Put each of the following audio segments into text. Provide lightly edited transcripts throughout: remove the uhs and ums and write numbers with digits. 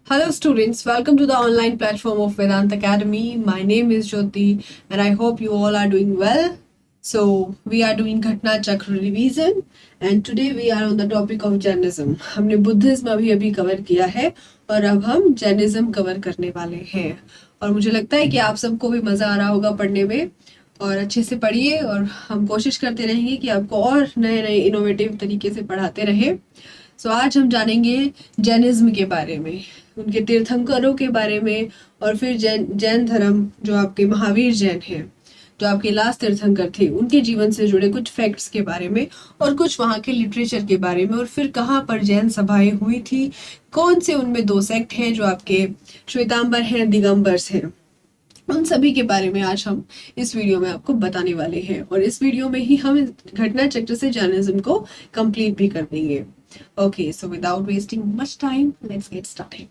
Hello students, welcome to the online platform of Vedant Academy. My name is Jyoti and I hope you all are doing well. So we are doing Ghatna Chakra revision and today we are on the topic of Jainism. हमने Buddhism अभी cover किया है और अब हम Jainism cover करने वाले हैं और मुझे लगता है कि आप सबको भी मज़ा आ रहा होगा पढ़ने में और अच्छे से पढ़िए और हम कोशिश करते रहेंगे कि आपको और नए नए इनोवेटिव तरीके से पढ़ाते रहे। सो आज हम जानेंगे जैनिज्म के बारे में, उनके तीर्थंकरों के बारे में और फिर जैन धर्म जो आपके महावीर जैन हैं, जो आपके लास्ट तीर्थंकर थे, उनके जीवन से जुड़े कुछ फैक्ट्स के बारे में और कुछ वहाँ के लिटरेचर के बारे में और फिर कहाँ पर जैन सभाएं हुई थी, कौन से उनमें दो सेक्ट हैं जो आपके श्वेतांबर हैं, दिगंबर्स हैं, उन सभी के बारे में आज हम इस वीडियो में आपको बताने वाले हैं और इस वीडियो में ही हम घटना चक्र से जैनिज्म को कंप्लीट भी कर देंगे। Okay, so without wasting much time, let's get started.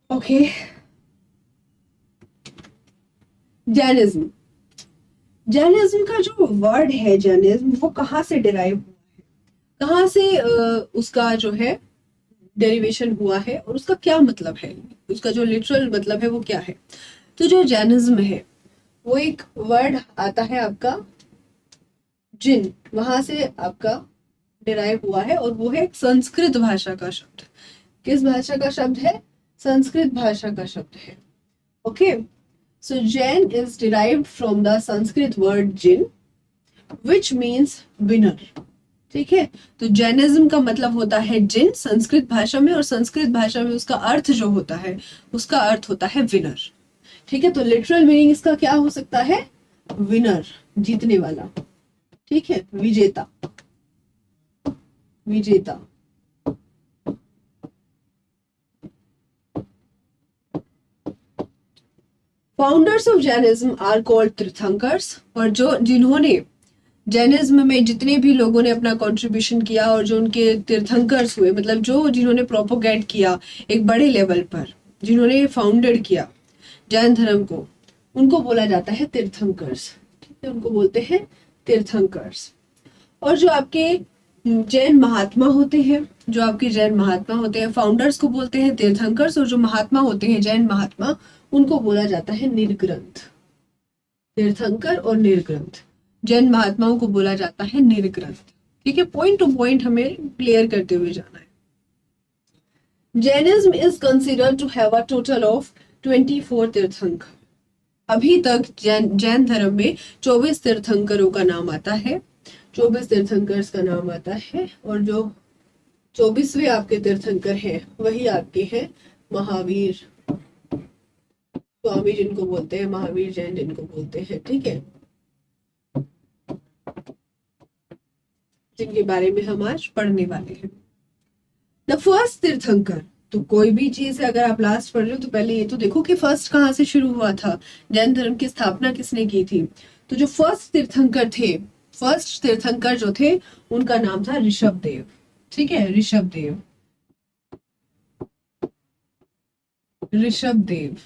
Okay. Jainism, Jainism का जो वर्ड है जैनिज्म, वो कहाँ से डिराइव हुआ है, कहाँ से उसका जो है डेरिवेशन हुआ है और उसका क्या मतलब है, उसका जो लिटरल मतलब है वो क्या है। तो जो जैनिज्म है वो एक वर्ड आता है आपका जिन, वहां से आपका डिराइव हुआ है और वो है संस्कृत भाषा का शब्द। किस भाषा का शब्द है? संस्कृत भाषा का शब्द है। Okay, so Jain is derived from the Sanskrit word Jina which means winner. ठीक है, तो जैनिज्म का मतलब होता है जिन संस्कृत भाषा में और संस्कृत भाषा में उसका अर्थ जो होता है उसका अर्थ होता है विनर। ठीक है, तो लिटरल मीनिंग इसका क्या हो सकता है? विनर, जीतने वाला। ठीक है, विजेता, विजेता। Founders of Jainism are called Tirthankars, और जो जिन्होंने जैनिज्म में जितने भी लोगों ने अपना कंट्रीब्यूशन किया और जो उनके तीर्थंकर्स हुए, मतलब जो जिन्होंने प्रोपोगेट किया एक बड़े लेवल पर, जिन्होंने फाउंडेड किया जैन धर्म को, उनको बोला जाता है तीर्थंकर्स। ठीक है, उनको बोलते हैं तीर्थंकर्स। और जो आपके जैन महात्मा होते हैं, जो आपके जैन महात्मा होते हैं, फाउंडर्स को बोलते हैं तीर्थंकर्स, और जो महात्मा होते हैं जैन महात्मा, उनको बोला जाता है निर्ग्रंथ। तीर्थंकर और निर्ग्रंथ, जैन महात्माओं को बोला जाता है निर्ग्रंथ। ठीक है, पॉइंट टू पॉइंट हमें क्लियर करते हुए जाना है। Jainism is considered to have a total of 24 tirthankar. अभी तक जैन धर्म में 24 तीर्थंकरों का नाम आता है, 24 तीर्थंकर्स का नाम आता है, और जो 24वें आपके तीर्थंकर हैं वही आपके हैं महावीर स्वामी, जिनको बोलते हैं महावीर जैन, जिनको बोलते हैं। ठीक है, जिनके बारे में हम आज पढ़ने वाले हैं। द फर्स्ट तीर्थंकर, तो कोई भी चीज है अगर आप लास्ट पढ़ रहे हो तो पहले ये तो देखो कि फर्स्ट कहाँ से शुरू हुआ था, जैन धर्म की स्थापना किसने की थी। तो जो फर्स्ट तीर्थंकर थे, फर्स्ट तीर्थंकर जो थे उनका नाम था ऋषभ देव। ठीक है, ऋषभ देव, ऋषभ देव।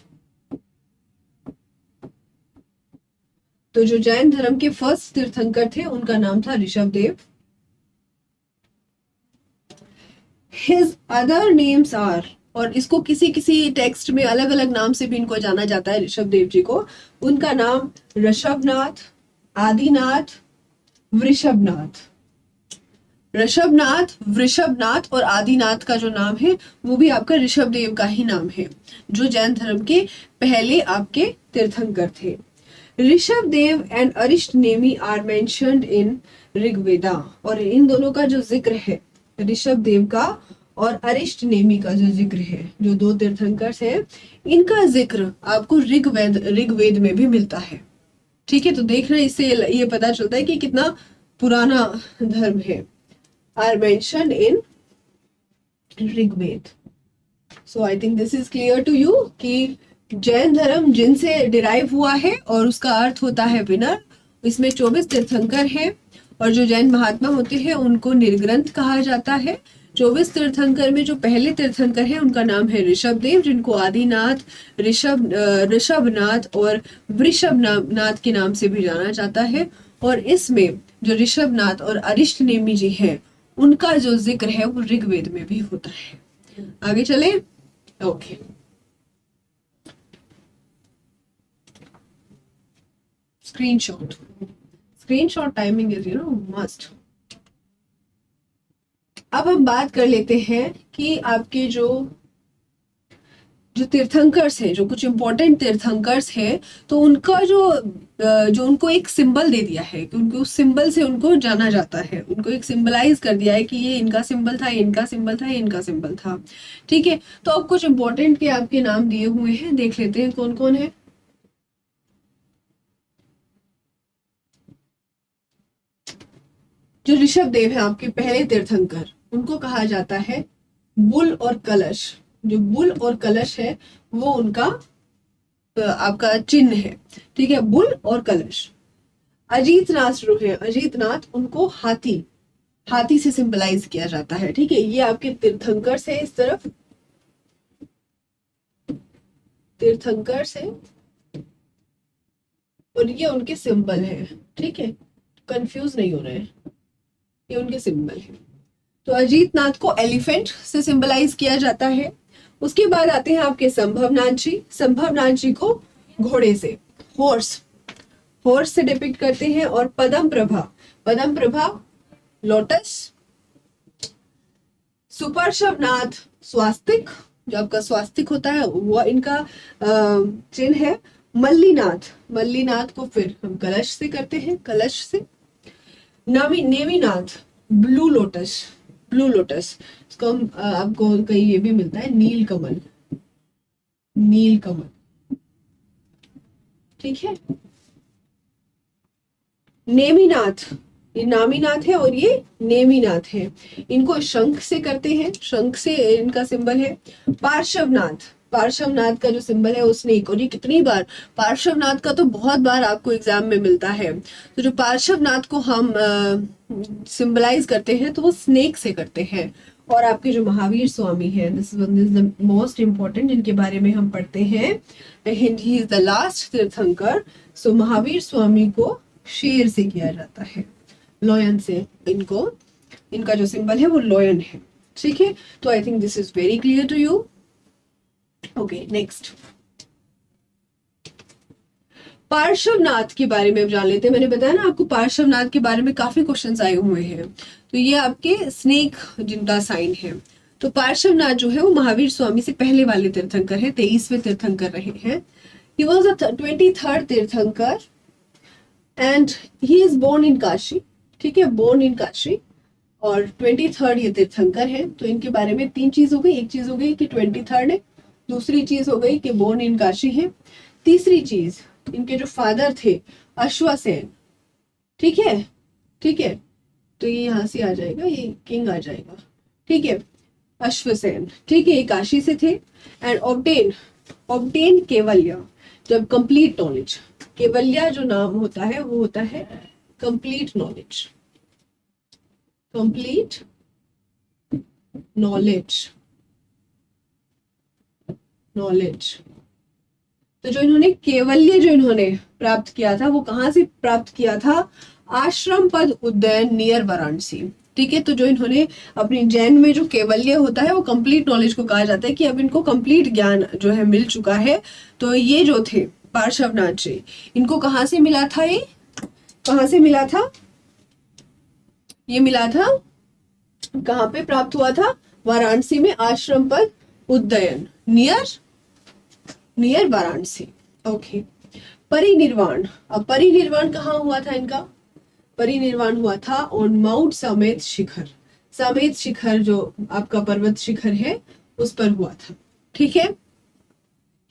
तो जो जैन धर्म के फर्स्ट तीर्थंकर थे उनका नाम था Rishabh Dev. His other names are, और इसको किसी किसी टेक्स्ट में अलग अलग नाम से भी इनको जाना जाता है ऋषभ देव जी को। उनका नाम ऋषभनाथ, आदिनाथ, वृषभनाथ। ऋषभनाथ, वृषभनाथ और आदिनाथ का जो नाम है वो भी आपका ऋषभ देव का ही नाम है, जो जैन धर्म के पहले आपके तीर्थंकर थे। Rishabh Dev and Arishta Nemi are mentioned in Rigveda, और इन दोनों का जो जिक्र है, ऋषभ देव का और अरिष्ट नेमी का जो जिक्र है, जो दो तीर्थंकर हैं, इनका जिक्र आपको ऋग्वेद में भी मिलता है। ठीक है, तो देखना इससे ये पता चलता है कि कितना पुराना धर्म है। Are mentioned in Rigveda. So I think this is clear to you कि जैन धर्म जिनसे डिराइव हुआ है और उसका अर्थ होता है विनर। इसमें 24 तीर्थंकर हैं और जो जैन महात्मा होते हैं उनको निर्ग्रंथ कहा जाता है। 24 तीर्थंकर में जो पहले तीर्थंकर हैं उनका नाम है ऋषभ देव, जिनको आदिनाथ, ऋषभनाथ और वृषभनाथ के नाम से भी जाना जाता है। और इसमें जो ऋषभनाथ और अरिष्ट नेमी जी हैं उनका जो जिक्र है वो ऋग्वेद में भी होता है। आगे चले। Okay, screenshot, screenshot timing is must. अब हम बात कर लेते हैं कि आपके जो तीर्थंकर्स हैं, जो कुछ इंपॉर्टेंट तीर्थंकर्स हैं, तो उनका जो उनको एक सिंबल दे दिया है कि उनको उस सिंबल से उनको जाना जाता है, उनको एक सिंबलाइज कर दिया है कि ये इनका सिंबल था, ये इनका सिंबल था, ये इनका सिंबल था। ठीक है, तो अब कुछ इंपॉर्टेंट के आपके नाम दिए हुए हैं, देख लेते हैं कौन कौन है। जो ऋषभ देव है आपके पहले तीर्थंकर, उनको कहा जाता है बुल और कलश। जो बुल और कलश है वो उनका आपका चिन्ह है। ठीक है, बुल और कलश। अजीत नाथ जो है, अजीत नाथ, उनको हाथी, हाथी से सिंबलाइज किया जाता है। ठीक है, ये आपके तीर्थंकर है, इस तरफ तीर्थंकर है और ये उनके सिंबल है। ठीक है, कंफ्यूज नहीं हो रहे हैं, ये उनके सिंबल है। तो अजीत नाथ को एलिफेंट से सिंबलाइज किया जाता है। उसके बाद आते हैं आपके संभवनाथ जी। संभवनाथ जी को घोड़े से, हॉर्स, हॉर्स से डिपिक्ट करते हैं। और पदम प्रभा, पदम प्रभा लोटस। सुपार्श्वनाथ स्वास्तिक, जो आपका स्वास्तिक होता है वो इनका चिन्ह है। मल्लीनाथ, मल्लीनाथ को फिर हम कलश से करते हैं, कलश से। Neminath blue lotus, blue lotus, इसको हम आपको कहीं ये भी मिलता है नील कमल, नील कमल। ठीक है, नेमिनाथ, ये नामीनाथ है और ये नेमिनाथ है। इनको शंख से करते हैं, शंख से इनका सिंबल है। पार्श्वनाथ, पार्श्वनाथ का जो सिंबल है वो स्नेक। और ये कितनी बार, पार्श्वनाथ का तो बहुत बार आपको एग्जाम में मिलता है। तो जो पार्श्वनाथ को हम सिंबलाइज करते हैं तो वो स्नेक से करते हैं। और आपके जो महावीर स्वामी है, this is the most important, जिनके बारे में हम पढ़ते हैं, ही इज द लास्ट तीर्थंकर। सो महावीर स्वामी को शेर से किया जाता है, लॉयन से। इनको, इनका जो सिंबल है वो लॉयन है। ठीक है, तो I think this is very clear to you. Okay, next Parshvanath के बारे में जान लेते हैं। मैंने बताया ना आपको पार्श्वनाथ के बारे में काफी क्वेश्चंस आए हुए हैं। तो ये आपके स्नेक जिनका साइन है। तो पार्श्वनाथ जो है वो महावीर स्वामी से पहले वाले तीर्थंकर है, 23वें तीर्थंकर रहे हैं। He was the 23rd tirthankar and he is born in Kashi. ठीक है, बोर्न इन काशी। और 23rd ये तीर्थंकर है। तो इनके बारे में तीन चीज हो गई। एक चीज हो गई कि 23rd है, दूसरी चीज हो गई कि बोर्न इन काशी है, तीसरी चीज इनके जो फादर थे अश्वसेन। ठीक है, ठीक है, तो ये यहां से आ जाएगा, ये किंग आ जाएगा। ठीक है, अश्वसेन। ठीक है, ये काशी से थे। एंड ऑब्टेन केवल्य, जब कंप्लीट नॉलेज, केवल्य जो नाम होता है वो होता है complete knowledge, complete knowledge, knowledge. तो जो इन्होंने केवल्य जो इन्होंने प्राप्त किया था वो कहाँ से प्राप्त किया था? आश्रम पद उद्दयन नियर वाराणसी। ठीक है, तो जो इन्होंने अपनी जैन में जो केवल्य होता है वो कंप्लीट नॉलेज को कहा जाता है कि अब इनको कंप्लीट ज्ञान जो है मिल चुका है। तो ये जो थे पार्श्वनाथ जी, इनको कहाँ से मिला था? ये कहाँ से मिला था? ये मिला था, कहाँ पे प्राप्त हुआ था? वाराणसी में आश्रम पद उद्दयन नियर वाराणसी। ओके, परिनिर्वाण। अब परिनिर्वाण कहाँ हुआ था इनका? परिनिर्वाण हुआ था ऑन माउंट समेत शिखर। समेत शिखर जो आपका पर्वत शिखर है उस पर हुआ था। ठीक है,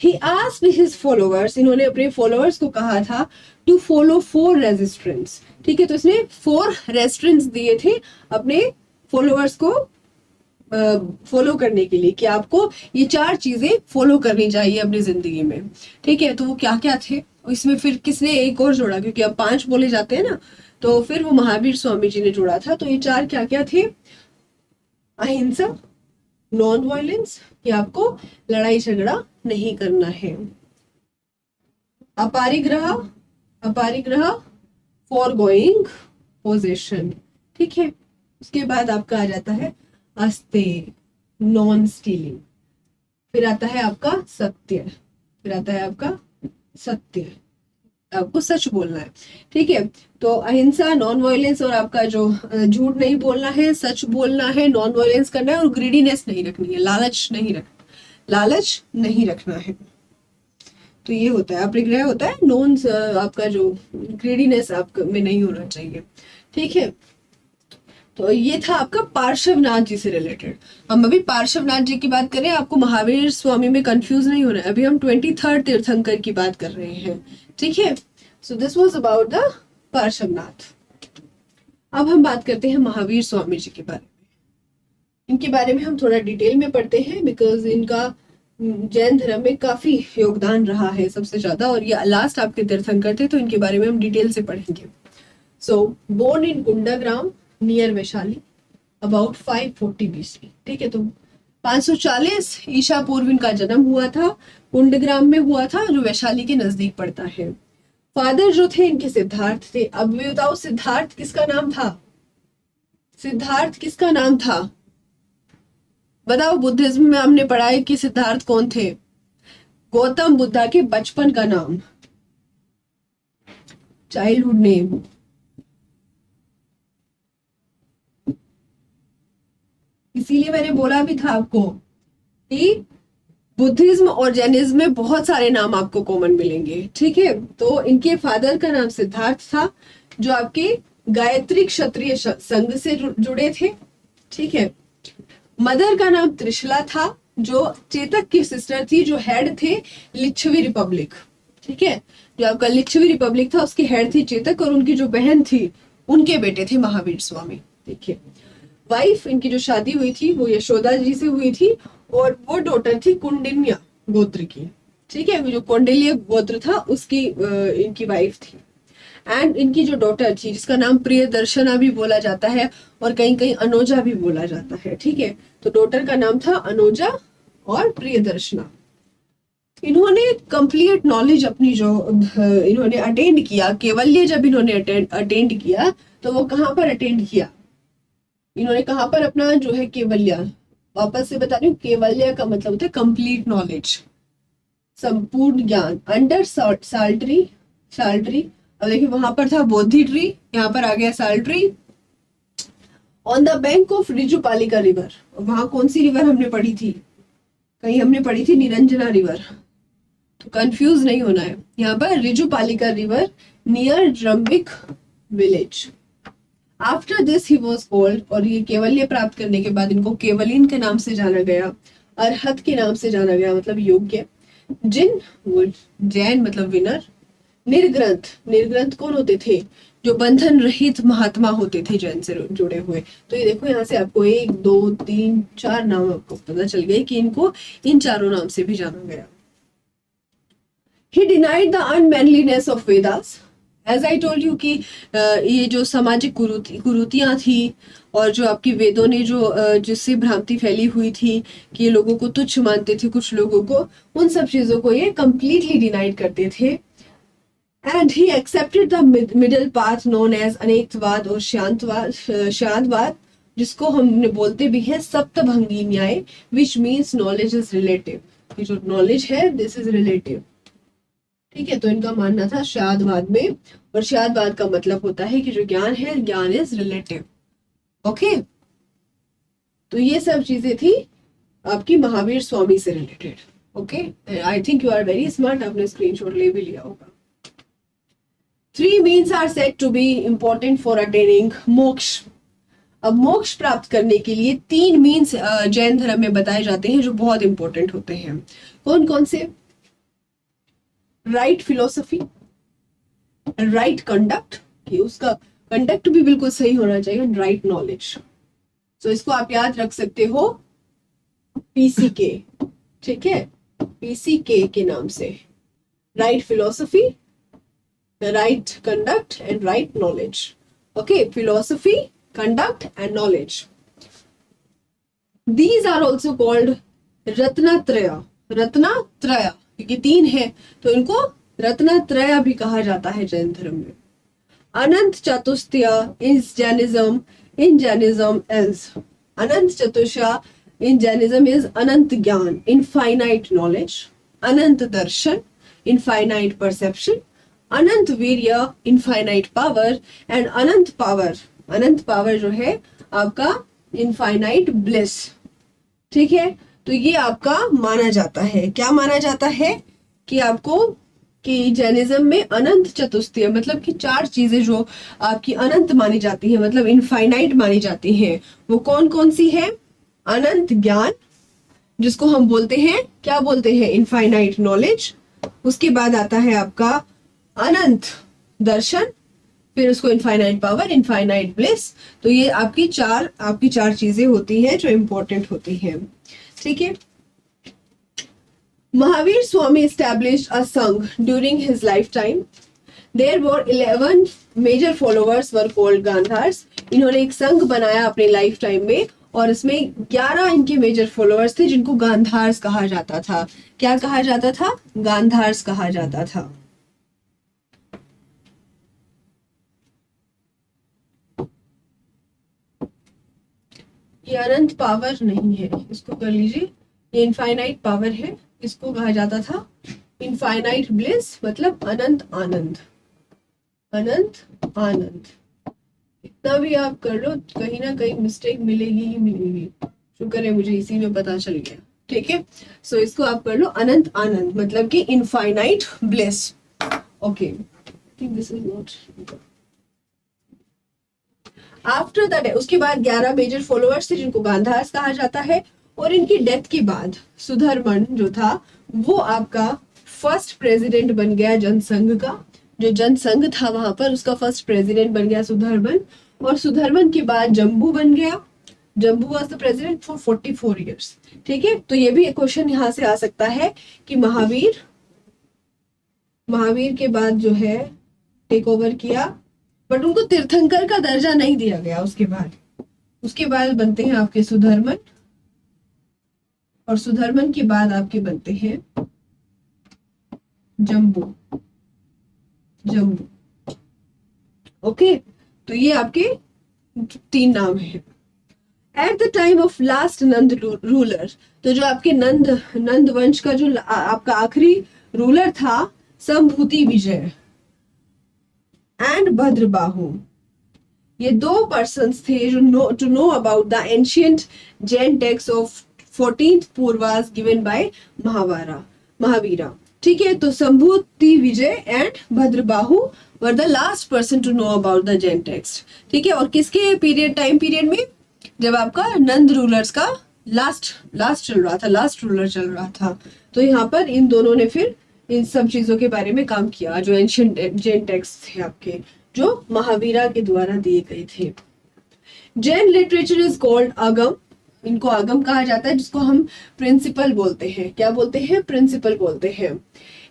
He asked his followers, इन्होंने अपने फॉलोअर्स को कहा था to follow 4 restraints। ठीक है, तो इसने 4 restraints दिए थे अपने फॉलोअर्स को फॉलो करने के लिए कि आपको ये 4 चीजें फॉलो करनी चाहिए अपनी जिंदगी में। ठीक है, तो वो क्या क्या थे? इसमें फिर किसने एक और जोड़ा, क्योंकि अब 5 बोले जाते हैं ना, तो फिर वो महावीर स्वामी जी ने जोड़ा था। तो ये 4 क्या क्या थे? अहिंसा, नॉन वायलेंस, कि आपको लड़ाई झगड़ा नहीं करना है। अपरिग्रह, अपरिग्रह, फॉर गोइंग पोजेशन। ठीक है, उसके बाद आपका आ जाता है अस्तेय, नॉन स्टीलिंग, फिर आता है आपका सत्य, फिर आता है आपका सत्य, आपको सच बोलना है, ठीक है। तो अहिंसा, नॉन वायलेंस, और आपका जो झूठ नहीं बोलना है, सच बोलना है, नॉन वायलेंस करना है, और ग्रीडीनेस नहीं रखनी है, लालच नहीं रखना है। तो ये होता है, अपरिग्रह होता है, नॉन आपका जो ग्रीडीनेस आप में नहीं होना चाहिए, ठीक है। तो ये था आपका पार्श्वनाथ जी से रिलेटेड। हम अभी पार्श्वनाथ जी की बात करें, आपको महावीर स्वामी में कंफ्यूज नहीं होना है, अभी हम 23rd तीर्थंकर की बात कर रहे हैं, ठीक है। So this was about the Parshvanath. अब हम बात करते हैं महावीर स्वामी जी के बारे में। इनके बारे में हम थोड़ा डिटेल में पढ़ते हैं, बिकॉज इनका जैन धर्म में काफी योगदान रहा है सबसे ज्यादा, और ये लास्ट आपके तीर्थंकर थे, तो इनके बारे में हम डिटेल से पढ़ेंगे। So born in Kundagram near Vaishali about 540 BC, ठीक है। तो 540 ईसा पूर्व इनका जन्म हुआ था, कुंडग्राम में हुआ था, जो वैशाली के नजदीक पड़ता है। फादर जो थे इनके सिद्धार्थ थे। अब भी बताओ, सिद्धार्थ किसका नाम था? सिद्धार्थ किसका नाम था बताओ? बुद्धिज्म में हमने पढ़ा है कि सिद्धार्थ कौन थे? गौतम बुद्धा के बचपन का नाम, चाइल्डहुड नेम। इसीलिए मैंने बोला भी था आपको कि बुद्धिज्म और जैनिज्म में बहुत सारे नाम आपको कॉमन मिलेंगे, ठीक है। तो इनके फादर का नाम सिद्धार्थ था, जो आपके गायत्री क्षत्रिय संघ से जुड़े थे, ठीक है। मदर का नाम त्रिशला था, जो चेतक की सिस्टर थी, जो हेड थे लिच्छवी रिपब्लिक, ठीक है। जो आपका लिच्छवी रिपब्लिक था उसकी हेड थी चेतक, और उनकी जो बहन थी उनके बेटे थे महावीर स्वामी, देखिए। वाइफ इनकी जो शादी हुई थी वो यशोदा जी से हुई थी, और वो डॉटर थी कुंडिन्या गोत्र की, ठीक है। जो कौंडिल्य गोत्र था उसकी इनकी वाइफ थी। एंड इनकी जो डॉटर थी, जिसका नाम प्रियदर्शना भी बोला जाता है, और कहीं कहीं अनोजा भी बोला जाता है, ठीक है। तो डॉटर का नाम था अनोजा और प्रियदर्शना। इन्होंने कंप्लीट नॉलेज अपनी जो इन्होंने अटेंड किया, केवल्य जब इन्होंने अटेंड किया, तो वो कहाँ पर अटेंड किया? इन्होंने कहाँ पर अपना जो है केवल्य, वापस से बता रही हूँ, केवल्य का मतलब होता है कंप्लीट नॉलेज, संपूर्ण ज्ञान, अंडर साल्ट्री। अब देखिए वहां पर था बोधि ट्री, यहाँ पर आ गया साल्ट्री। On the bank of Rijupalika river, वहां कौन सी रिवर हमने पढ़ी थी? कहीं हमने पढ़ी थी निरंजना रिवर, तो कंफ्यूज नहीं होना है। यहाँ पर Rijupalika river near Drumbik village. After this he was called, और ये केवल्य प्राप्त करने के बाद इनको केवलिन के नाम से जाना गया, अरहत के नाम से जाना गया, मतलब योग्य। जिन, जैन मतलब विनर। निर्ग्रंथ कौन होते थे? जो बंधन रहित महात्मा होते थे जैन से जुड़े हुए। तो ये देखो यहाँ से आपको 1 2 3 4 नाम आपको पता चल गए कि इनको इन चारों नाम से भी जाना गया। He denied the unmanliness of Vedas. As I told you कि ये जो सामाजिक कुरीतियां थी, और जो आपकी वेदों ने जो जिससे भ्रांति फैली हुई थी कि ये लोगों को तुच्छ मानते थे कुछ लोगों को, उन सब चीजों को ये कंप्लीटली डिनाइड करते थे। And he accepted the middle path known as Anekvad और शांतवाद, जिसको हमने बोलते भी है Saptabhangi Nyaya, which means knowledge is relative. ये जो नॉलेज है दिस इज रिलेटिव, ठीक है। तो इनका मानना था शादवाद में, और शादवाद का मतलब होता है कि जो ज्ञान है, ज्ञान इज रिलेटिव, ओके। तो ये सब चीजें थी आपकी महावीर स्वामी से related, okay. I think you are very smart, आपने स्क्रीनशॉट ले भी लिया होगा। 3 means are said to be important for attaining मोक्ष। अब मोक्ष प्राप्त करने के लिए 3 मीन्स जैन धर्म में बताए जाते हैं, जो बहुत इंपॉर्टेंट होते हैं। कौन कौन से? राइट फिलोसफी, राइट कंडक्ट, कि उसका कंडक्ट भी बिल्कुल सही होना चाहिए, राइट नॉलेज। सो इसको आप याद रख सकते हो पीसीके, ठीक है, पीसीके के नाम से। Right philosophy, right conduct and right knowledge, okay. Philosophy, conduct and knowledge, these are also called Ratnatraya. Ratnatraya क्योंकि 3 है तो इनको रत्नत्रय भी कहा जाता है जैन धर्म में। अनंत चतुष्टय इन जैनिज्म इज अनंत चतुष्टय इन जैनिज्म इज अनंत ज्ञान, इनफाइनाइट नॉलेज, अनंत दर्शन, इनफाइनाइट परसेप्शन, अनंत वीर्य, infinite power, and Anant power, Anant power जो है आपका इनफाइनाइट ब्लिस। ठीक है, तो ये आपका माना जाता है, क्या माना जाता है कि आपको कि जैनिज्म में अनंत चतुष्टय मतलब कि 4 चीजें जो आपकी अनंत मानी जाती है, मतलब इनफाइनाइट मानी जाती हैं, वो कौन कौन सी है? अनंत ज्ञान, जिसको हम बोलते हैं, क्या बोलते हैं? Infinite knowledge. उसके बाद आता है आपका अनंत दर्शन, फिर उसको इनफाइनाइट पावर, इनफाइनाइट ब्लिस। तो ये आपकी चार चीजें होती हैं जो इंपॉर्टेंट होती हैं। ठीक है, Mahavir Swami established a Sangh during his lifetime. There were 11 major followers were called Gandhars. इन्होंने एक संघ बनाया अपने लाइफ टाइम में और इसमें 11 इनके मेजर फॉलोअर्स थे जिनको गांधार्स कहा जाता था। क्या कहा जाता था? गांधार्स कहा जाता था। ये अनंत पावर नहीं है, इसको कर लीजिए, ये इनफाइनाइट पावर है, इसको कहा जाता था इनफाइनाइट ब्लिस, मतलब अनंत आनंद, अनंत आनंद। इतना भी आप कर लो, कहीं ना कहीं मिस्टेक मिलेगी ही मिलेगी। शुक्र है मुझे इसी में पता चल गया। ठीक है, सो इसको आप कर लो अनंत आनंद, मतलब कि infinite bliss. Okay, think this is not. After that, उसके बाद 11 मेजर फॉलोअर्स थे जिनको गांधार्स कहा जाता है। और इनकी डेथ के बाद सुधर्मन जो था वो आपका फर्स्ट प्रेसिडेंट बन गया जनसंघ का। जो जनसंघ था वहां पर उसका फर्स्ट प्रेसिडेंट बन गया सुधर्मन। और सुधर्मन के बाद जम्बू बन गया। Jambu was the president for 44 years. ठीक है, तो ये भी एक क्वेश्चन यहाँ से आ सकता है कि महावीर के बाद जो है टेक ओवर किया, बट उनको तीर्थंकर का दर्जा नहीं दिया गया। उसके बाद बनते हैं आपके सुधर्मन, और सुधर्मन के बाद आपके बनते हैं जम्बू। ओके, तो ये आपके 3 नाम हैं। At the time of last Nand ruler, तो जो आपके नंद वंश का जो आपका आखिरी रूलर था, संभूति विजय एंड भद्रबाहु, ये 2 पर्सन्स थे जो to know about the ancient Jain text of 14th Purvas given by Mahavira. ठीक है, तो Sambhuti Vijay and Bhadrabahu were the last person to know about the Jain text. ठीक है, और किसके टाइम पीरियड में? जब आपका नंद रूलर्स का लास्ट रूलर चल रहा था। तो यहाँ पर इन दोनों ने फिर इन सब चीजों के बारे में काम किया, जो एंशियंट जैन टेक्स्ट थे आपके, जो महावीरा के द्वारा दिए गए थे। जैन लिटरेचर इज कॉल्ड आगम, इनको आगम कहा जाता है, जिसको हम प्रिंसिपल बोलते हैं। क्या बोलते हैं? प्रिंसिपल बोलते हैं।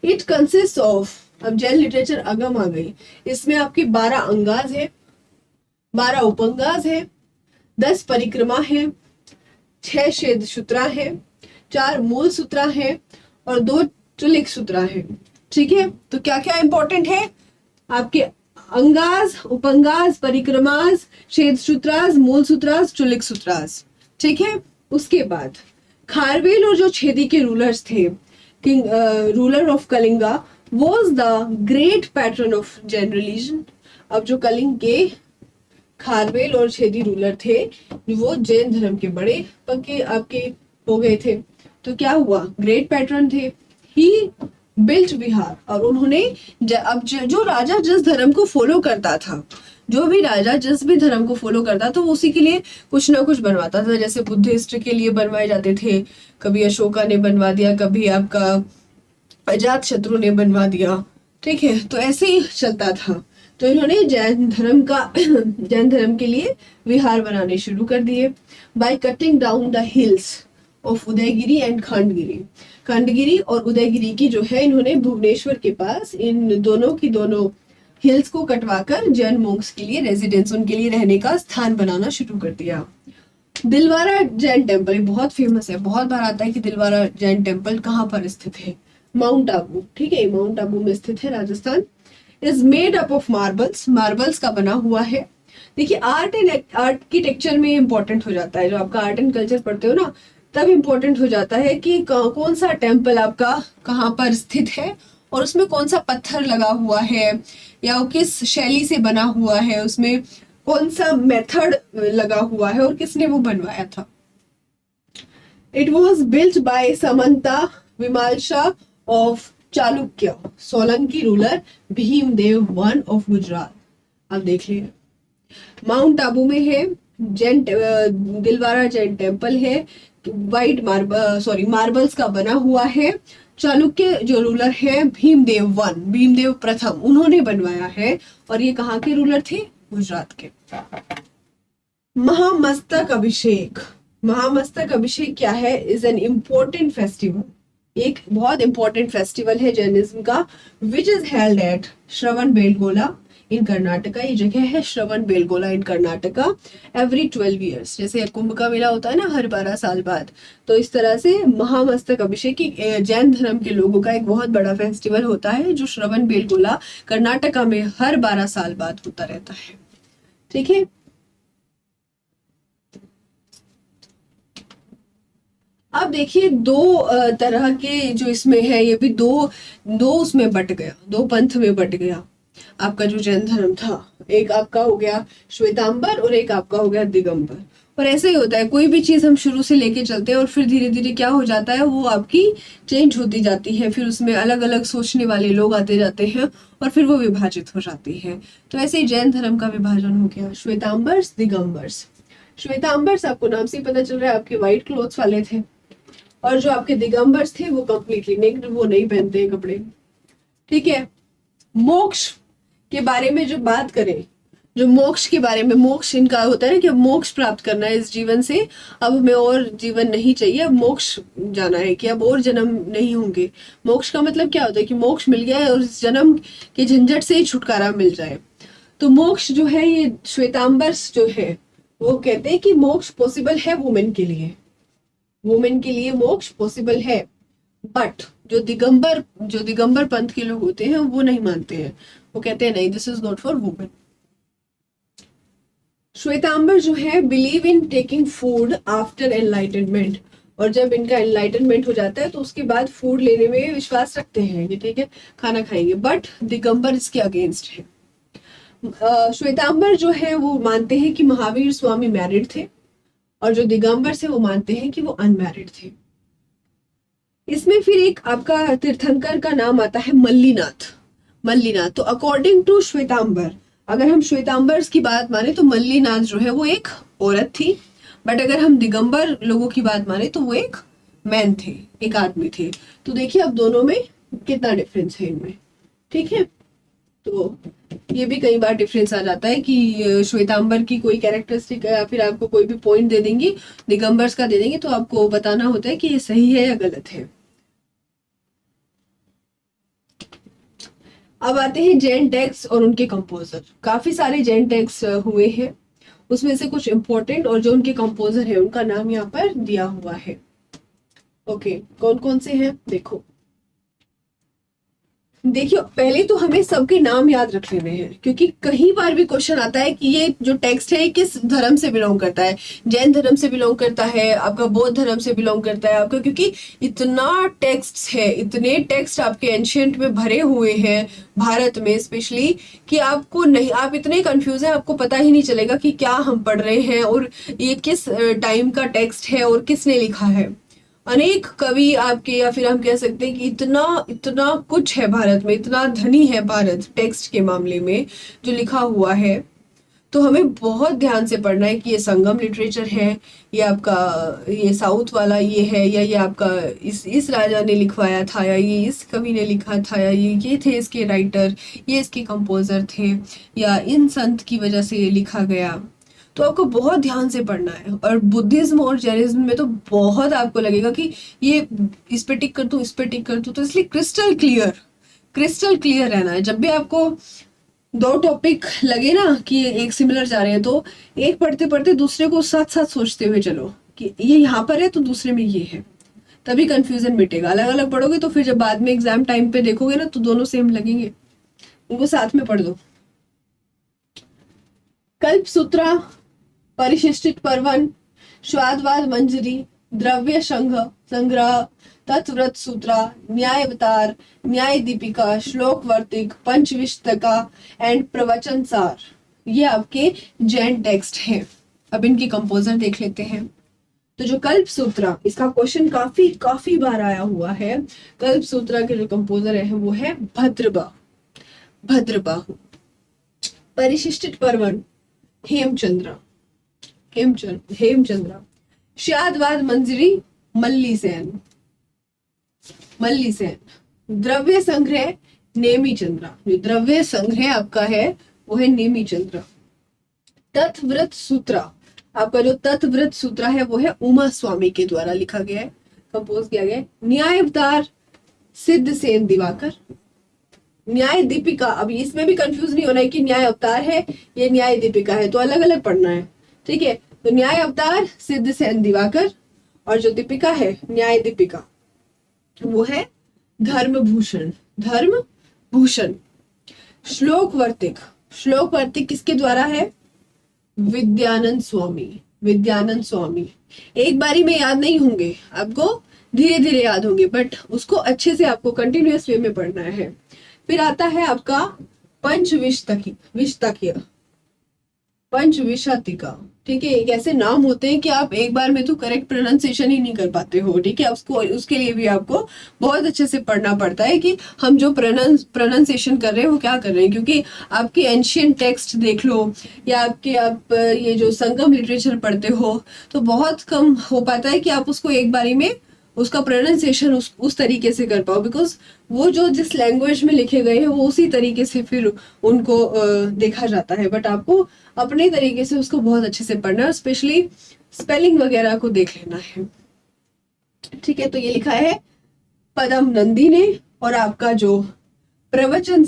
इट कंसिस्ट ऑफ, अब जैन लिटरेचर आगम आ गई, इसमें आपके 12 अंगाज है, 12 उपंगाज है, 10 परिक्रमा है, 6 शेद सूत्रा है, 4 मूल सूत्रा है और 2 चुलिक सूत्रा है। ठीक है, तो क्या क्या इंपॉर्टेंट है आपके? अंगाज, उपंगाज, परिक्रमाज, शेद सूत्राज, मूल सूत्राज, चुलिक सूत्राज। ठीक है, उसके बाद खारवेल और जो छेदी के रूलर्स थे, ruler of Kalinga was the great pattern of Jain religion. अब जो कलिंग के खारवेल और छेदी रूलर थे वो जैन धर्म के बड़े पक्के आपके हो गए थे। तो क्या हुआ? ग्रेट पैटर्न थे। ही बिल्ट विहार, और उन्होंने अब जो राजा जिस धर्म को फॉलो करता था, जो भी राजा जिस भी धर्म को फॉलो करता तो उसी के लिए कुछ ना कुछ बनवाता था। जैसे बुद्धिस्ट के लिए बनवाए जाते थे, कभी अशोका ने बनवा दिया, कभी आपका अजात शत्रु ने बनवा दिया। ठीक है, तो ऐसे ही चलता था। तो इन्होंने जैन धर्म के लिए विहार बनाने शुरू कर दिए। By cutting down the hills of Udayagiri and Khandagiri और उदयगिरी की जो है, इन्होंने भुवनेश्वर के पास इन दोनों हिल्स को कटवाकर जैन मोंक्स के लिए रेजिडेंस, उनके लिए रहने का स्थान बनाना शुरू कर दिया। दिलवारा जैन टेम्पल बहुत फेमस है, बहुत बार आता है कि दिलवारा जैन टेम्पल कहाँ पर स्थित है? माउंट आबू। ठीक है, माउंट आबू में स्थित है, Rajasthan. Is made up of marbles का बना हुआ है। देखिए, आर्ट एंड आर्किटेक्चर में इंपॉर्टेंट हो जाता है। जो आपका आर्ट एंड कल्चर पढ़ते हो ना, तब इम्पोर्टेंट हो जाता है कि कौन सा टेम्पल आपका कहाँ पर स्थित है और उसमें कौन सा पत्थर लगा हुआ है या वो किस शैली से बना हुआ है, उसमें कौन सा मेथड लगा हुआ है और किसने वो बनवाया था। It was built by Samanta Vimalasha of Chalukya, Solanki ruler Bhimdev one of Gujarat. आप देख लीजिए, माउंट आबू में है, जैन दिलवारा जैन टेम्पल है, वाइट मार्बल्स का बना हुआ है। चालुक्य जो रूलर है भीमदेव वन, भीमदेव प्रथम, उन्होंने बनवाया है और ये कहाँ के रूलर थे? गुजरात के। महामस्तक अभिषेक, महामस्तक अभिषेक क्या है? इज एन इम्पोर्टेंट फेस्टिवल, एक बहुत इंपॉर्टेंट फेस्टिवल है जैनिज्म का, विच इज हेल्ड एट श्रवण बेलगोला इन कर्नाटका। ये जगह है श्रवण बेलगोला इन कर्नाटका। एवरी 12 ईयर्स, जैसे कुंभ का मेला होता है ना हर 12 साल बाद, तो इस तरह से महामस्तक अभिषेक जैन धर्म के लोगों का एक बहुत बड़ा फेस्टिवल होता है जो श्रवण बेलगोला कर्नाटका में हर 12 साल बाद होता रहता है। ठीक है, अब देखिए दो तरह के जो इसमें है, ये भी दो दो उसमें बट गया, दो पंथ में बट गया आपका जो जैन धर्म था। एक आपका हो गया श्वेतांबर और एक आपका हो गया दिगंबर। और ऐसे ही होता है, कोई भी चीज हम शुरू से लेके चलते हैं और फिर धीरे धीरे क्या हो जाता है, वो आपकी चेंज होती जाती है, फिर उसमें अलग अलग सोचने वाले लोग आते जाते हैं और फिर वो विभाजित हो जाती है। तो ऐसे ही जैन धर्म का विभाजन हो गया, श्वेतांबर्स दिगंबर्स। श्वेतांबर्स आपको नाम से ही पता चल रहा है, आपके व्हाइट क्लोथ्स वाले थे, और जो आपके दिगंबर्स थे वो कंप्लीटली नेक्ड, वो नहीं पहनते हैं कपड़े। ठीक है, मोक्ष के बारे में जो बात करें, जो मोक्ष के बारे में, मोक्ष इनका होता है ना कि अब मोक्ष प्राप्त करना है इस जीवन से, अब हमें और जीवन नहीं चाहिए, अब मोक्ष जाना है, कि अब और जन्म नहीं होंगे। मोक्ष का मतलब क्या होता है कि मोक्ष मिल गया है और इस जन्म के झंझट से ही छुटकारा मिल जाए। तो मोक्ष जो है, ये श्वेतांबर्स जो है वो कहते हैं कि मोक्ष पॉसिबल है वुमेन के लिए, वुमेन के लिए मोक्ष पॉसिबल है। बट जो दिगंबर पंथ के लोग होते हैं वो नहीं मानते हैं, वो कहते हैं नहीं, this is not for women. Shwetambar जो है believe in taking food after enlightenment, और जब इनका एनलाइटनमेंट हो जाता है तो उसके बाद फूड लेने में विश्वास रखते हैं कि ठीक है खाना खाएंगे। बट दिगंबर इसके अगेंस्ट है। श्वेतांबर जो है वो मानते हैं कि महावीर स्वामी मैरिड थे, और जो दिगंबर से वो मानते हैं कि वो अनमैरिड थे। इसमें फिर एक आपका तीर्थंकर का नाम आता है मल्लीनाथ। मल्लीनाथ, तो अकॉर्डिंग टू श्वेतांबर, अगर हम श्वेतांबर्स की बात माने तो मल्लीनाथ जो है वो एक औरत थी, बट अगर हम दिगंबर लोगों की बात माने तो वो एक मैन थे, एक आदमी थे। तो देखिए अब दोनों में कितना डिफरेंस है इनमें। ठीक है, तो ये भी कई बार डिफरेंस आ जाता है कि श्वेतांबर की कोई कैरेक्टरिस्टिक या फिर आपको कोई भी पॉइंट दे देंगी, दिगंबर्स का दे देंगे, तो आपको बताना होता है कि ये सही है या गलत है। अब आते हैं जैन टेक्स्ट और उनके कंपोजर। काफी सारे जैन टेक्स्ट हुए हैं, उसमें से कुछ इंपॉर्टेंट और जो उनके कंपोजर है उनका नाम यहाँ पर दिया हुआ है। ओके, कौन कौन से हैं देखो। देखिए पहले तो हमें सबके नाम याद रख लेने हैं, क्योंकि कई बार भी क्वेश्चन आता है कि ये जो टेक्स्ट है किस धर्म से बिलोंग करता है। जैन धर्म से बिलोंग करता है, आपका बौद्ध धर्म से बिलोंग करता है आपका, क्योंकि इतना टेक्स्ट है, इतने टेक्स्ट आपके एंशियंट में भरे हुए हैं भारत में स्पेशली, कि आपको नहीं, आप इतने कंफ्यूज हैं, आपको पता ही नहीं चलेगा कि क्या हम पढ़ रहे हैं और ये किस टाइम का टेक्स्ट है और किसने लिखा है। अनेक कवि आपके, या फिर हम कह सकते हैं कि इतना इतना कुछ है भारत में, इतना धनी है भारत टेक्स्ट के मामले में जो लिखा हुआ है। तो हमें बहुत ध्यान से पढ़ना है कि ये संगम लिटरेचर है, ये आपका ये साउथ वाला ये है, या ये आपका इस राजा ने लिखवाया था, या ये इस कवि ने लिखा था, या ये थे इसके राइटर, ये इसके कंपोजर थे, या इन संत की वजह से ये लिखा गया। तो आपको बहुत ध्यान से पढ़ना है। और बुद्धिज्म और जैनिज्म में तो बहुत आपको लगेगा कि ये इस पे टिक कर दूं, इस पे टिक कर दूं, तो इसलिए क्रिस्टल क्लियर रहना है। जब भी आपको दो टॉपिक लगे ना कि एक सिमिलर जा रहे हैं, तो एक पढ़ते पढ़ते दूसरे को साथ साथ सोचते हुए चलो कि ये यहाँ पर है तो दूसरे में ये है, तभी कंफ्यूजन मिटेगा। अलग अलग पढ़ोगे तो फिर जब बाद में एग्जाम टाइम पे देखोगे ना तो दोनों सेम लगेंगे, उनको साथ में पढ़ दो। कल्प सूत्रा, परिशिष्टित पर्वन, स्वादवाद मंजरी, द्रव्य संग्रह, तत्व्रत सूत्रा, न्याय अवतार, न्याय दीपिका, श्लोक वर्तिक, पंचविशतका एंड प्रवचन सार। ये आपके जैन टेक्स्ट हैं। अब इनके कंपोजर देख लेते हैं। तो जो कल्प सूत्रा, इसका क्वेश्चन काफी काफी बार आया हुआ है। कल्प सूत्रा के जो कंपोजर है वो है भद्रबाहु। परिशिष्टित पर्वन हेमचंद्र। श्यादवाद मंजरी मल्लीसेन। द्रव्य संग्रह नेमी चंद्रा। जो द्रव्य संग्रह आपका है वो है नेमी चंद्र। तत्व्रत सूत्रा, आपका जो तत्व्रत सूत्रा है वो है उमा स्वामी के द्वारा लिखा गया है, कंपोज किया गया है। न्याय अवतार सिद्ध सेन दिवाकर। न्याय दीपिका, अभी इसमें भी कंफ्यूज नहीं होना है कि न्याय अवतार है ये न्याय दीपिका है, तो अलग अलग पढ़ना है, ठीक है। तो न्याय अवतार सिद्ध सेन दिवाकर, और जो दीपिका है न्याय दीपिका वो है धर्मभूषण। श्लोक वर्तिक किसके द्वारा है? विद्यानंद स्वामी। एक बारी में याद नहीं होंगे आपको, धीरे धीरे याद होंगे, बट उसको अच्छे से आपको कंटिन्यूअस वे में पढ़ना है। फिर आता है आपका पंचविशतिका, ठीक है। एक ऐसे नाम होते हैं कि आप एक बार में तो करेक्ट प्रोनाउंसिएशन ही नहीं कर पाते हो, ठीक है। उसके लिए भी आपको बहुत अच्छे से पढ़ना पड़ता है कि हम जो प्रोनाउंसिएशन कर रहे हैं वो क्या कर रहे हैं, क्योंकि आपके एंशियंट टेक्स्ट देख लो या आप ये जो संगम लिटरेचर पढ़ते हो तो बहुत कम हो पाता है कि आप उसको एक बारी में उसका प्रोनाउंसिएशन उस तरीके से कर पाओ, बिकॉज वो जो जिस लैंग्वेज में लिखे गए हैं वो उसी तरीके से फिर उनको देखा जाता है। बट आपको अपने तरीके से उसको बहुत अच्छे से पढ़ना है, स्पेशली स्पेलिंग वगैरह को देख लेना है, ठीक है। तो ये लिखा है पदम नंदी ने, और आपका जो प्रवचन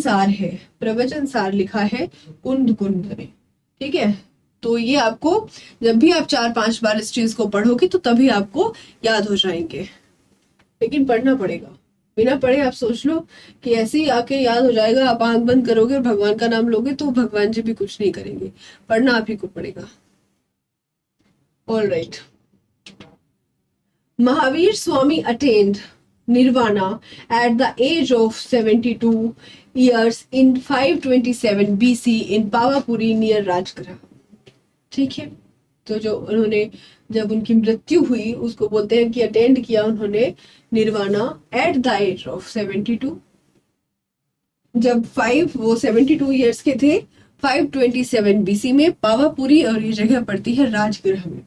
सार लिखा है कुंद ने, ठीक है। तो ये आपको जब भी आप 4-5 बार इस चीज को पढ़ोगे तो तभी आपको याद हो जाएंगे, लेकिन पढ़ना पड़ेगा। बिना पढ़े आप सोच लो कि ऐसे ही आके याद हो जाएगा, आप आंख बंद करोगे और भगवान का नाम लोगे तो भगवान जी भी कुछ नहीं करेंगे, पढ़ना आप ही को पड़ेगा। All right. Mahavir Swami attend nirvana at the age of 72 years in 527 BC in Pavapuri near Rajgarh, ठीक है। तो जो उन्होंने जब उनकी मृत्यु हुई उसको बोलते हैं कि अटेंड किया उन्होंने nirvana at the age of 72, जब 72 इयर्स के थे 527 BC में पावापुरी, और ये जगह पड़ती है राजगृह में।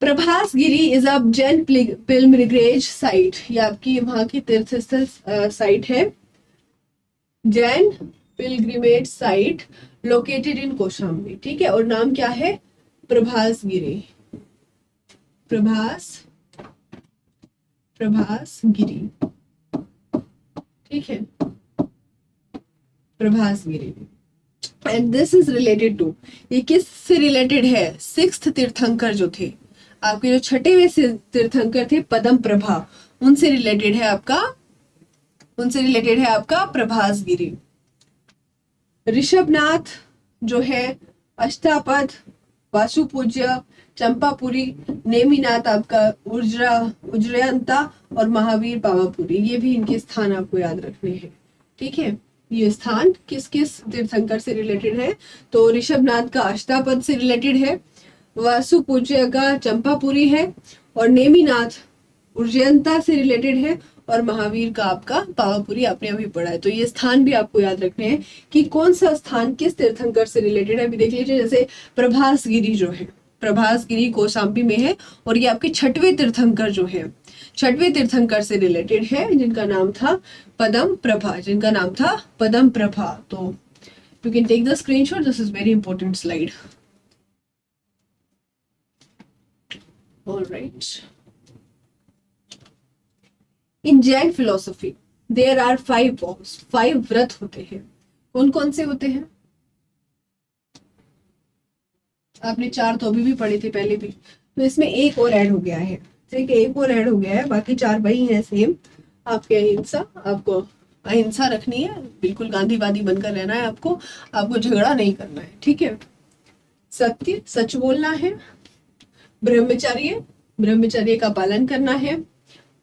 Prabhas Giri is a Jain pilgrimage site, ये आपकी वहां की तीर्थ स्थल साइट है, Jain pilgrimage site located in Kaushambi, ठीक है। और नाम क्या है? प्रभास गिरी, ठीक है, Prabhas Giri. And this is related to, ये किस से रिलेटेड है? 6th तीर्थंकर जो थे आपके, जो 6वें तीर्थंकर थे पदम प्रभा, उनसे रिलेटेड है आपका प्रभास गिरी। ऋषभनाथ जो है अष्टापद, वासुपूज्य, चंपापुरी, नेमिनाथ आपका उज्जयंता, और महावीर पावापुरी, ये भी इनके स्थान आपको याद रखने हैं, ठीक है। ये स्थान किस किस तीर्थंकर से रिलेटेड है? तो ऋषभनाथ का अष्टापद से रिलेटेड है, वासुपूज्य का चंपापुरी है, और नेमिनाथ उज्जयंता से रिलेटेड है, और महावीर का आपका पावापुरी आपने अभी पढ़ा है। तो ये स्थान भी आपको याद रखने हैं कि कौन सा स्थान किस तीर्थंकर से रिलेटेड है। अभी देख लीजिए, जैसे प्रभास गिरी जो है, प्रभास गिरी कौशाम्बी में है, और ये आपके 6वें तीर्थंकर जो है 6वें तीर्थंकर से रिलेटेड है, जिनका नाम था पदम प्रभा। तो you can take the screenshot, this is very important slide. All right. In Jain philosophy, there are 5 vows, 5 व्रत होते हैं। कौन कौन से होते हैं? आपने 4 तो अभी भी पढ़े थे पहले भी, तो इसमें एक और ऐड हो गया है, ठीक है, एक और ऐड हो गया है, बाकी 4 वही हैं सेम। आपके आपको अहिंसा रखनी है, बिल्कुल गांधीवादी बनकर रहना है आपको झगड़ा नहीं करना है, ठीक है। सत्य, सच बोलना है। ब्रह्मचर्य, ब्रह्मचर्य का पालन करना है,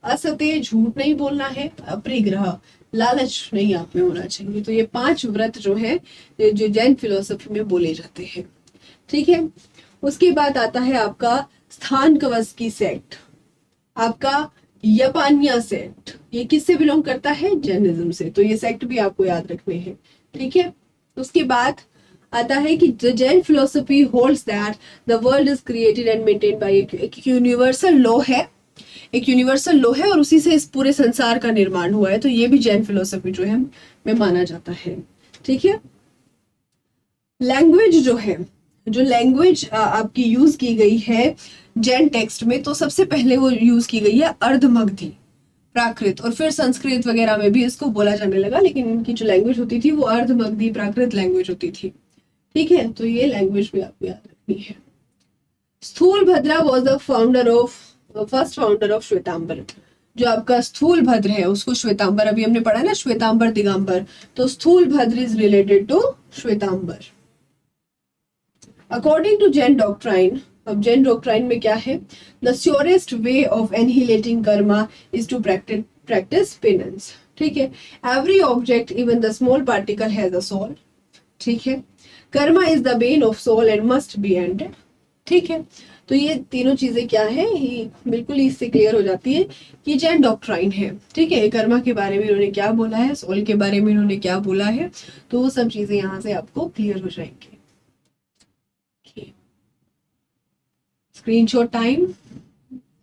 असत्य, झूठ नहीं बोलना है, अपरिग्रह, लालच नहीं आप में होना चाहिए। तो ये 5 व्रत जो है जो जैन फिलोसफी में बोले जाते हैं। ठीक है, उसके बाद आता है आपका स्थान कवस्की सेक्ट, आपका यपानिया सेक्ट। ये किससे बिलोंग करता है? जैनिज्म से। तो ये सेक्ट भी आपको याद रखने हैं। ठीक है, उसके बाद आता है कि the Jain philosophy holds that the world is created and maintained by एक यूनिवर्सल लॉ है, एक यूनिवर्सल लॉ है और उसी से इस पूरे संसार का निर्माण हुआ है। तो ये भी जैन फिलोसफी जो है में माना जाता है। ठीक है, लैंग्वेज जो है, जो लैंग्वेज आपकी यूज की गई है जैन टेक्स्ट में, तो सबसे पहले वो यूज की गई है अर्धमगधी, प्राकृत, और फिर संस्कृत वगैरह में भी इसको बोला जाने लगा, लेकिन इनकी जो लैंग्वेज होती थी वो अर्धमगधी प्राकृत लैंग्वेज होती थी। ठीक है, तो ये लैंग्वेज भी आपको याद रखनी है। Sthula Bhadra was the first founder of Shvetambara. जो आपका स्थूल भद्र है उसको श्वेतांबर, अभी हमने पढ़ा ना श्वेतांबर दिगंबर, तो Sthula Bhadra is related to Shvetambara. According to Jain doctrine, अब जैन डॉक्ट्राइन में क्या है? The surest way of annihilating karma is to practise penance. ठीक है, every object even the small particle has a soul. ठीक है, karma is the bane of soul and must be ended. ठीक है, तो ये तीनों चीजें क्या है, ये बिल्कुल ही इससे क्लियर हो जाती है कि जैन डॉक्ट्राइन है। ठीक है, कर्मा के बारे में इन्होंने क्या बोला है, सोल के बारे में इन्होंने क्या बोला है, तो वो सब चीजें यहाँ से आपको क्लियर हो जाएंगी। Screenshot time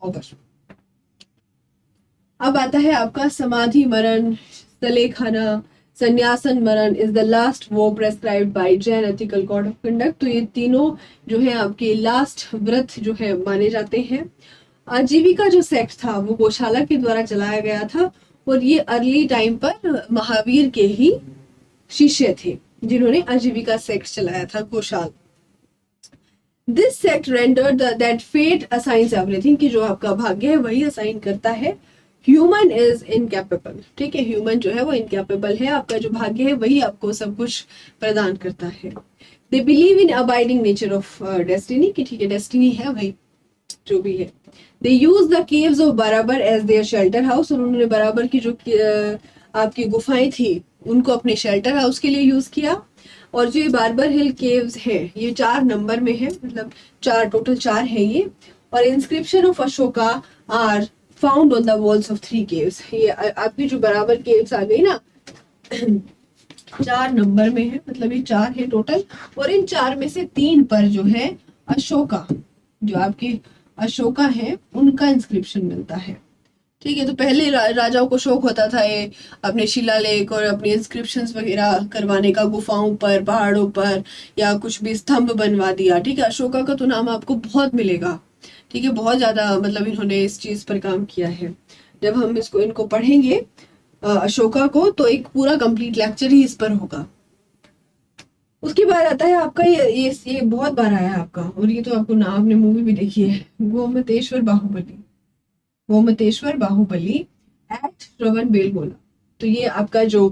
over. अब आता है आपका समाधि मरण, तलेखाना, संन्यासन मरण इज द लास्ट वो prescribed by Jain ethical code of conduct. तो ये तीनों जो है आपके लास्ट व्रत जो है माने जाते हैं। आजीविका जो सेक्ट था वो गौशाला के द्वारा चलाया गया था, और ये अर्ली टाइम पर महावीर के ही शिष्य थे जिन्होंने आजीविका सेक्ट चलाया था, Goshala. This sect rendered that fate assigns everything, कि जो आपका भाग्य है वही असाइन करता है। Human is incapable. ठीक है, ह्यूमन जो है वो इनकैपेबल है, आपका जो भाग्य है वही आपको सब कुछ प्रदान करता है। They believe in abiding nature of destiny, कि ठीक है डेस्टिनी है वही जो भी है। दे यूज द केव्स ऑफ बराबर एज देयर शेल्टर हाउस, और उन्होंने बराबर की जो आपकी गुफाएं थी उनको अपने शेल्टर हाउस के लिए यूज किया। और जो ये बारबर हिल केव्स है ये 4 नंबर में है, मतलब 4 टोटल 4 है ये। और inscription of Ashoka are found on the walls of 3 caves. ये आपकी जो बराबर केव्स आ गई ना 4 नंबर में है, मतलब ये 4 है टोटल, और इन 4 में से 3 पर जो है अशोका, जो आपके अशोका है उनका इंस्क्रिप्शन मिलता है। ठीक है, तो पहले राजाओं को शौक होता था ये अपने शिलालेख और अपने इंस्क्रिप्शंस वगैरह करवाने का, गुफाओं पर, पहाड़ों पर, या कुछ भी स्तंभ बनवा दिया। ठीक है, अशोका का तो नाम आपको बहुत मिलेगा। ठीक है, बहुत ज्यादा मतलब इन्होंने इस चीज पर काम किया है। जब हम इनको पढ़ेंगे अशोका को, तो एक पूरा कंप्लीट लेक्चर ही इस पर होगा। उसके बाद आता है आपका ये बहुत बार आया आपका, और ये तो आपको नाम, आपने मूवी भी देखी है, गोमतेश्वर बाहुबली। गोमतेश्वर बाहुबली एट श्रवण बेलगोला। तो ये आपका जो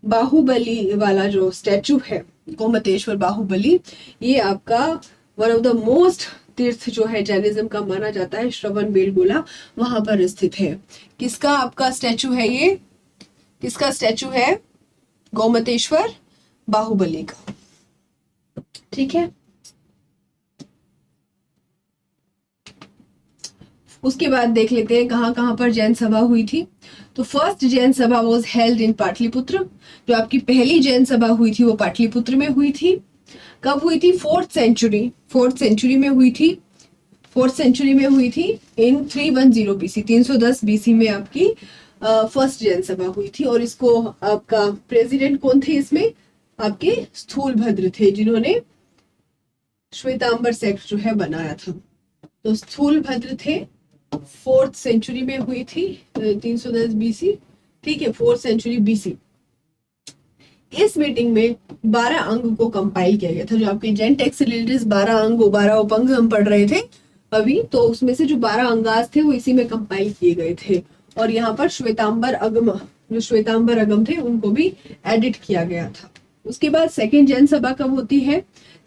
बाहुबली वाला जो स्टैचू है गोमतेश्वर बाहुबली, ये आपका वन ऑफ द मोस्ट तीर्थ जो है जैनिज्म का माना जाता है, श्रवण बेलगोला वहां पर स्थित है। किसका आपका स्टैचू है ये? किसका स्टैचू है? गोमतेश्वर बाहुबली का। ठीक है, उसके बाद देख लेते हैं कहाँ कहाँ पर जैन सभा हुई थी। तो फर्स्ट जैन सभा वाज हेल्ड इन पाटलिपुत्र। जो आपकी पहली जैन सभा हुई थी वो पाटलिपुत्र में हुई थी। कब हुई थी? 4th सेंचुरी में हुई थी। 4th सेंचुरी में हुई थी इन 310 BC, 310 BC में आपकी फर्स्ट जैन सभा हुई थी। और इसको आपका प्रेसिडेंट कौन थे इसमें? आपके स्थूल भद्र थे, जिन्होंने श्वेतांबर सेक्ट जो है बनाया था। तो स्थूल भद्र थे, 4th सेंचुरी में हुई थी, 310 BC। ठीक है, 4th सेंचुरी BC। इस मीटिंग में 12 अंग को कंपाइल किया गया था। जो आपके जैन टेक्स्ट रिलेटेड 12 अंग, 12 उपंग हम पढ़ रहे थे अभी, तो उसमें से जो 12 अंगास थे वो इसी में कंपाइल किए गए थे। और यहाँ पर श्वेतांबर अगम, जो श्वेतांबर अगम थे उनको भी एडिट किया गया था। उसके बाद सेकेंड जैन सभा कब होती है?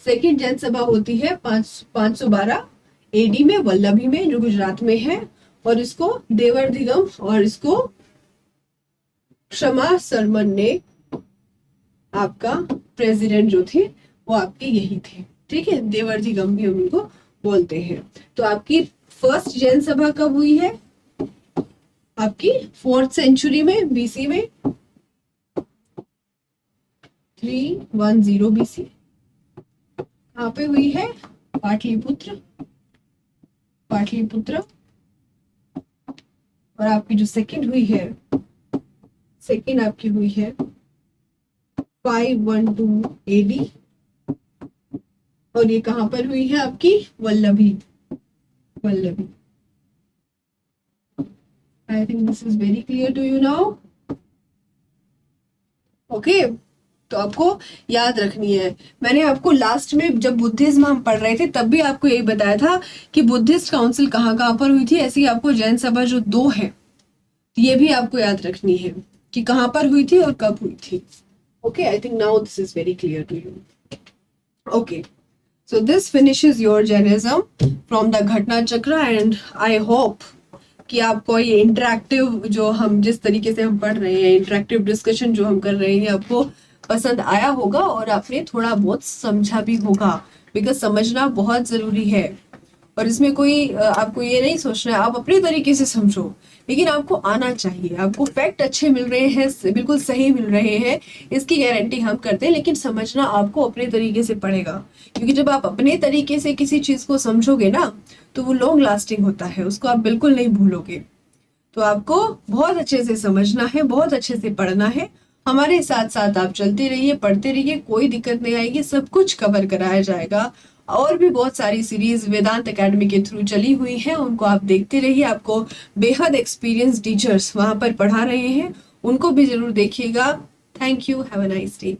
सेकेंड जैन सभा होती है 512 एडी में, वल्लभी में, जो गुजरात में है, और इसको देवर्धिगम और इसको क्षमा सरमन ने आपका प्रेसिडेंट जो थे वो आपके यही थे, ठीक है, देवर्धिगम भी हम उनको बोलते हैं। तो आपकी फर्स्ट जैन सभा कब हुई है? आपकी 4th सेंचुरी में, बीसी में, 310 बीसी। कहाँ पे हुई है? पाटलिपुत्र, पाटलिपुत्र। और आपकी जो सेकंड हुई है, सेकंड आपकी हुई है 512 एडी, और ये कहां पर हुई है? आपकी Vallabhi, Vallabhi. I think this is very clear to you now. Okay, तो आपको याद रखनी है। मैंने आपको लास्ट में जब बुद्धिज्म हम पढ़ रहे थे तब भी आपको यही बताया था कि बुद्धिस्ट काउंसिल कहाँ कहाँ पर हुई थी। ऐसे ही आपको जैन सभा जो 2 है ये भी आपको याद रखनी है कि कहाँ पर हुई थी और कब हुई थी। Okay, I think now this is very clear to you. Okay, so this finishes your Jainism from the घटना चक्र, and I hope कि आपको ये इंटरेक्टिव जो हम जिस तरीके से हम पढ़ रहे हैं, इंटरेक्टिव डिस्कशन जो हम कर रहे हैं, आपको पसंद आया होगा और आपने थोड़ा बहुत समझा भी होगा, बिकॉज समझना बहुत जरूरी है। और इसमें कोई आपको ये नहीं सोचना है, आप अपने तरीके से समझो, लेकिन आपको आना चाहिए। आपको फैक्ट अच्छे मिल रहे हैं, बिल्कुल सही मिल रहे हैं, इसकी गारंटी हम करते हैं, लेकिन समझना आपको अपने तरीके से पड़ेगा। क्योंकि जब आप अपने तरीके से किसी चीज को समझोगे ना तो वो लॉन्ग लास्टिंग होता है, उसको आप बिल्कुल नहीं भूलोगे। तो आपको बहुत अच्छे से समझना है, बहुत अच्छे से पढ़ना है। हमारे साथ साथ आप चलते रहिए, पढ़ते रहिए, कोई दिक्कत नहीं आएगी, सब कुछ कवर कराया जाएगा। और भी बहुत सारी सीरीज वेदांत एकेडमी के थ्रू चली हुई है, उनको आप देखते रहिए। आपको बेहद एक्सपीरियंस टीचर्स वहां पर पढ़ा रहे हैं, उनको भी जरूर देखिएगा। Thank you, have a nice day.